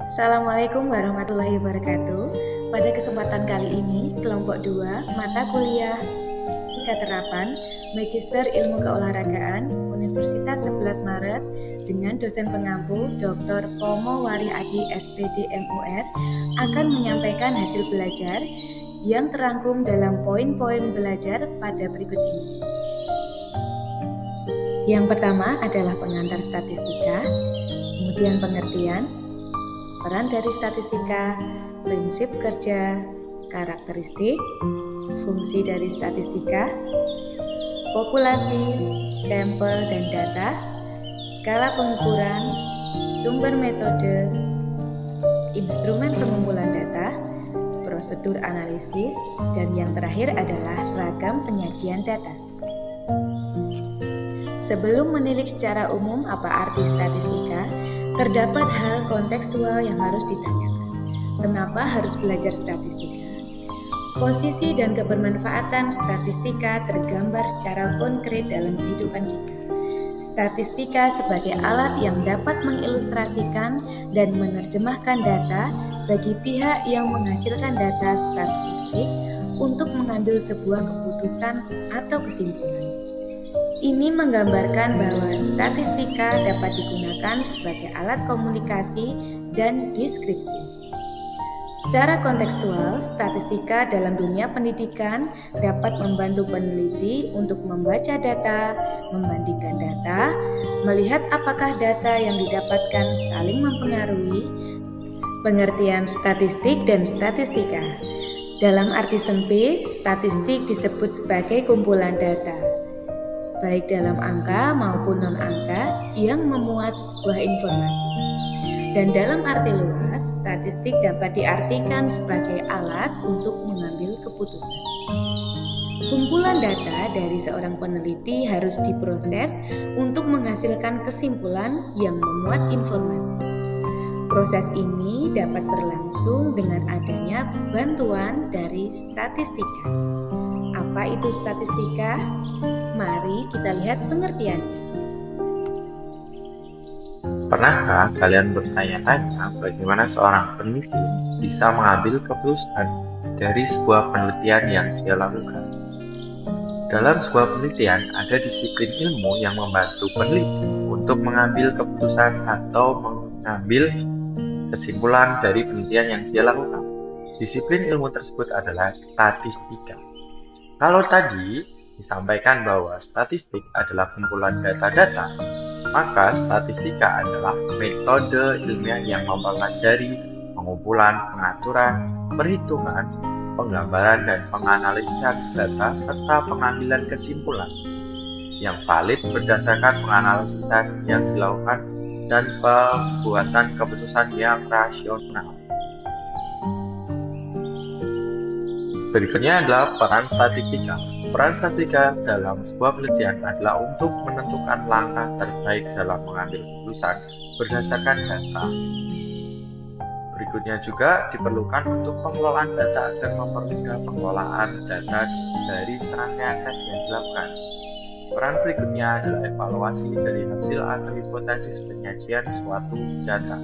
Assalamualaikum warahmatullahi wabarakatuh. Pada kesempatan kali ini, kelompok 2, mata kuliah Keterapan, Magister Ilmu Keolahragaan, Universitas 11 Maret, dengan dosen pengampu Dr. Pomo Wari Adi SPD MUR, akan menyampaikan hasil belajar yang terangkum dalam poin-poin belajar pada berikut ini. Yang pertama adalah pengantar statistika, kemudian pengertian, peran dari statistika, prinsip kerja, karakteristik, fungsi dari statistika, populasi, sampel dan data, skala pengukuran, sumber metode, instrumen pengumpulan data, prosedur analisis, dan yang terakhir adalah ragam penyajian data. Sebelum menilik secara umum apa arti statistika, terdapat hal kontekstual yang harus ditanyakan. Kenapa harus belajar statistika? Posisi dan kebermanfaatan statistika tergambar secara konkret dalam kehidupan kita. Statistika sebagai alat yang dapat mengilustrasikan dan menerjemahkan data bagi pihak yang menghasilkan data statistik untuk mengambil sebuah keputusan atau kesimpulan. Ini menggambarkan bahwa statistika dapat digunakan sebagai alat komunikasi dan deskripsi. Secara kontekstual, statistika dalam dunia pendidikan dapat membantu peneliti untuk membaca data, membandingkan data, melihat apakah data yang didapatkan saling mempengaruhi, pengertian statistik dan statistika. Dalam arti sempit, statistik disebut sebagai kumpulan data, baik dalam angka maupun non-angka yang memuat sebuah informasi. Dan dalam arti luas, statistik dapat diartikan sebagai alat untuk mengambil keputusan. Kumpulan data dari seorang peneliti harus diproses untuk menghasilkan kesimpulan yang memuat informasi. Proses ini dapat berlangsung dengan adanya bantuan dari statistika. Apa itu statistika? Mari kita lihat pengertiannya. Pernahkah kalian bertanya-tanya bagaimana seorang peneliti bisa mengambil keputusan dari sebuah penelitian yang dia lakukan? Dalam sebuah penelitian, ada disiplin ilmu yang membantu peneliti untuk mengambil keputusan atau mengambil kesimpulan dari penelitian yang dia lakukan. Disiplin ilmu tersebut adalah statistika. Kalau tadi disampaikan bahwa statistik adalah kumpulan data-data, maka statistika adalah metode ilmiah yang mempelajari pengumpulan, pengaturan, perhitungan, penggambaran, dan penganalisan data serta pengambilan kesimpulan yang valid berdasarkan penganalisan yang dilakukan dan pembuatan keputusan yang rasional. Berikutnya adalah peran statistika. Peran statistika dalam sebuah penelitian adalah untuk menentukan langkah terbaik dalam mengambil keputusan berdasarkan data. Berikutnya juga diperlukan untuk pengelolaan data agar mempermudah pengelolaan data dari serangkaian tes yang dilakukan. Peran berikutnya adalah evaluasi dari hasil atau hipotesis penyajian suatu data.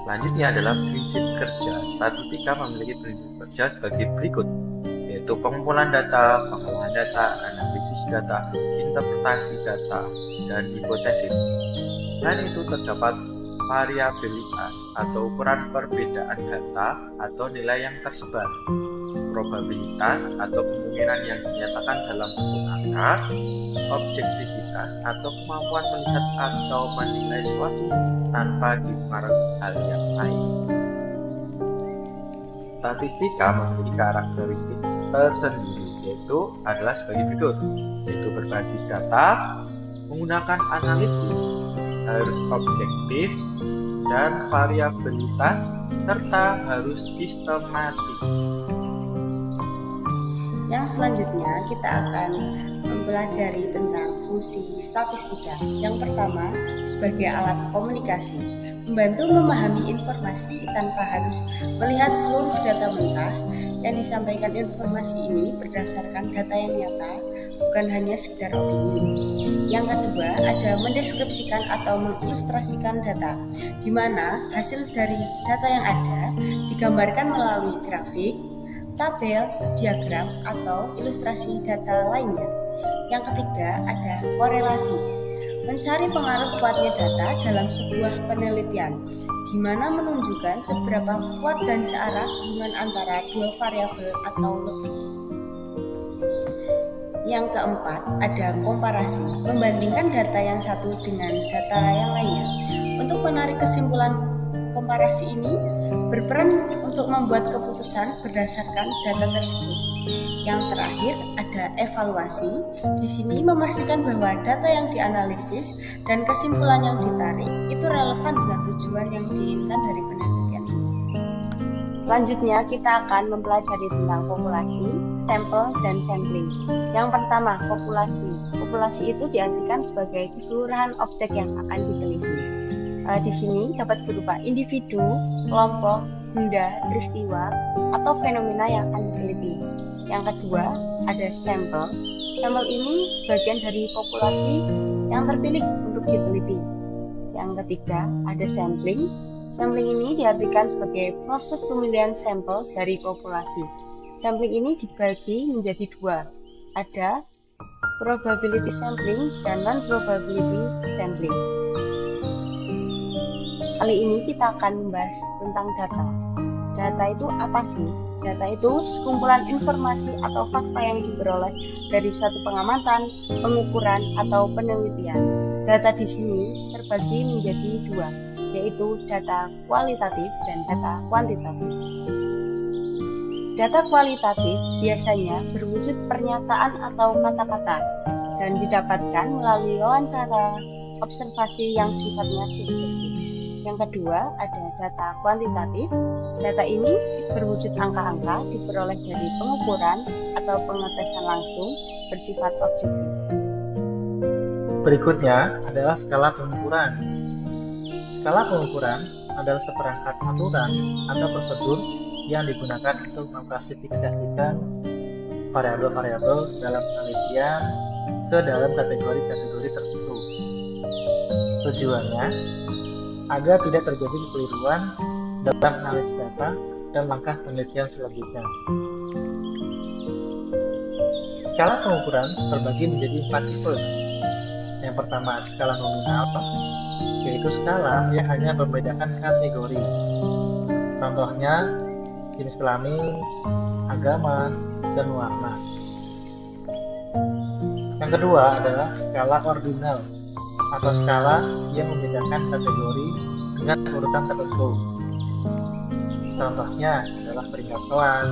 Selanjutnya adalah prinsip kerja. Statistika memiliki prinsip kerja sebagai berikut, yaitu pengumpulan data, pengolahan data, analisis data, interpretasi data, dan hipotesis. Selain itu terdapat variabilitas atau ukuran perbedaan data atau nilai yang tersebar, probabilitas atau kemungkinan yang dinyatakan dalam bentuk angka, objektivitas atau kemampuan melihat atau menilai suatu tanpa dipengaruhi hal yang lain. Statistika memiliki karakteristik tersendiri, yaitu adalah sebagai berikut, yaitu berbasis data, menggunakan analisis, harus objektif, dan variabilitas, serta harus sistematis. Yang selanjutnya kita akan mempelajari tentang fungsi statistika. Yang pertama, sebagai alat komunikasi, membantu memahami informasi tanpa harus melihat seluruh data mentah. Yang disampaikan informasi ini berdasarkan data yang nyata bukan hanya sekedar opini. Yang kedua, ada mendeskripsikan atau mengilustrasikan data, di mana hasil dari data yang ada digambarkan melalui grafik, tabel, diagram, atau ilustrasi data lainnya. Yang ketiga, ada korelasi, mencari pengaruh kuatnya data dalam sebuah penelitian, di mana menunjukkan seberapa kuat dan searah hubungan antara dua variabel atau lebih. Yang keempat, ada komparasi, membandingkan data yang satu dengan data yang lainnya. Untuk menarik kesimpulan, komparasi ini berperan untuk membuat keputusan berdasarkan data tersebut. Yang terakhir, ada evaluasi. Di sini memastikan bahwa data yang dianalisis dan kesimpulan yang ditarik itu relevan dengan tujuan yang diinginkan dari penelitian ini. Selanjutnya kita akan mempelajari tentang populasi, sampel, dan sampling. Yang pertama, populasi. Populasi itu diartikan sebagai keseluruhan objek yang akan diteliti. Di sini dapat berupa individu, kelompok, benda, peristiwa, atau fenomena yang akan diteliti. Yang kedua, ada sampel. Sampel ini sebagian dari populasi yang terpilih untuk diteliti. Yang ketiga, ada sampling. Sampling ini diartikan sebagai proses pemilihan sampel dari populasi. Sampling ini dibagi menjadi dua. Ada probability sampling dan non-probability sampling. Kali ini kita akan membahas tentang data. Data itu apa sih? Data itu sekumpulan informasi atau fakta yang diperoleh dari suatu pengamatan, pengukuran, atau penelitian. Data di sini terbagi menjadi dua, yaitu data kualitatif dan data kuantitatif. Data kualitatif biasanya berwujud pernyataan atau kata-kata dan didapatkan melalui wawancara, observasi yang sifatnya subjektif. Yang kedua, ada data kuantitatif. Data ini berwujud angka-angka diperoleh dari pengukuran atau pengetesan langsung bersifat objektif. Berikutnya adalah skala pengukuran. Skala pengukuran adalah seperangkat aturan atau prosedur yang digunakan untuk mengklasifikasikan variabel-variabel dalam penelitian ke dalam kategori-kategori tertentu. Tujuannya agar tidak terjadi kekeliruan dalam analisis data dan langkah penelitian selanjutnya. Skala pengukuran terbagi menjadi 4 tipe. Yang pertama, skala nominal, yaitu skala yang hanya membedakan kategori. Contohnya, jenis kelamin, agama, dan warna. Yang kedua adalah skala ordinal, atau skala yang membedakan kategori dengan urutan tertentu. Contohnya adalah peringkat kelas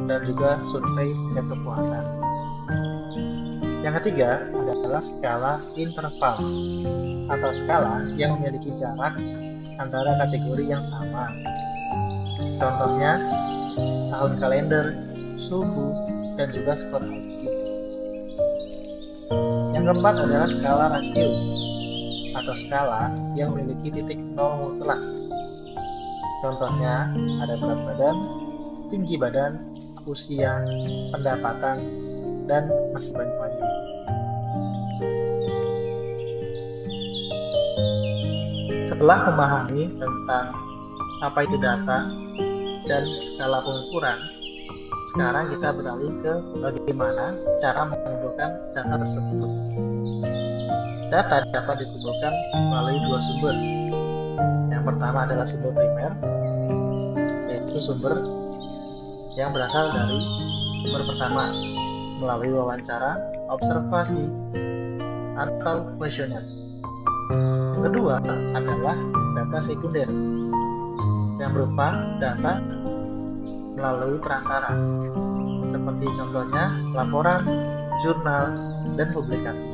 dan juga survei tingkat kepuasan. Yang ketiga adalah skala interval, atau skala yang memiliki jarak antara kategori yang sama. Contohnya tahun kalender, suhu, dan juga skor IQ. Yang keempat adalah skala rasio, atau skala yang memiliki titik nol mutlak. Contohnya ada berat badan, tinggi badan, usia, pendapatan, dan masih banyak lagi. Setelah memahami tentang apa itu data dan skala pengukuran, sekarang kita beralih ke bagaimana cara mengumpulkan data tersebut. Data dapat dikumpulkan melalui dua sumber. Yang pertama adalah sumber primer, yaitu sumber yang berasal dari sumber pertama melalui wawancara, observasi, atau kuesioner. Yang kedua adalah data sekunder yang berupa data melalui perantara, seperti contohnya laporan, jurnal, dan publikasi.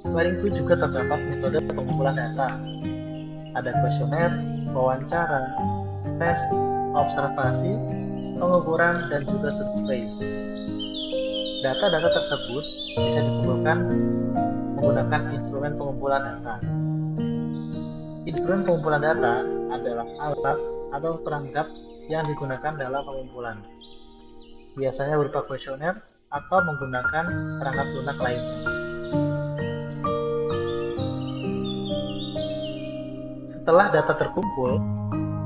Selain itu juga terdapat metode pengumpulan data. Ada kuesioner, wawancara, tes, observasi, pengukuran, dan juga survei. Data-data tersebut bisa dikumpulkan menggunakan instrumen pengumpulan data. Instrumen pengumpulan data adalah alat atau perangkat yang digunakan dalam pengumpulan. Biasanya berupa kuesioner, atau menggunakan perangkat lunak lainnya. Setelah data terkumpul,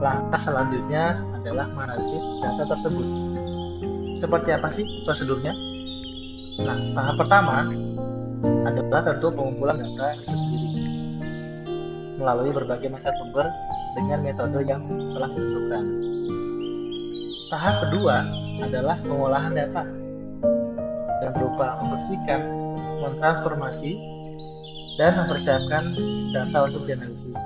langkah selanjutnya adalah menganalisis data tersebut. Seperti apa sih prosedurnya? Nah, tahap pertama adalah tentu pengumpulan data itu sendiri melalui berbagai macam sumber dengan metode yang telah ditentukan. Tahap kedua adalah pengolahan data yang berupa membersihkan, mentransformasi, dan mempersiapkan data untuk dianalisis.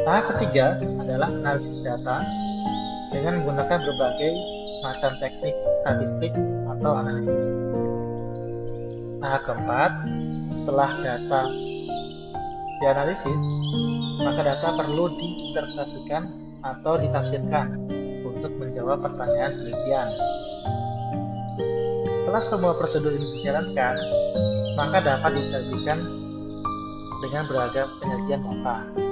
Tahap ketiga adalah analisis data dengan menggunakan berbagai macam teknik statistik atau analisis. Tahap keempat, setelah data dianalisis, maka data perlu diinterpretasikan atau ditafsirkan untuk menjawab pertanyaan penelitian. Setelah semua prosedur ini dijalankan, maka dapat disajikan dengan beragam penyajian data.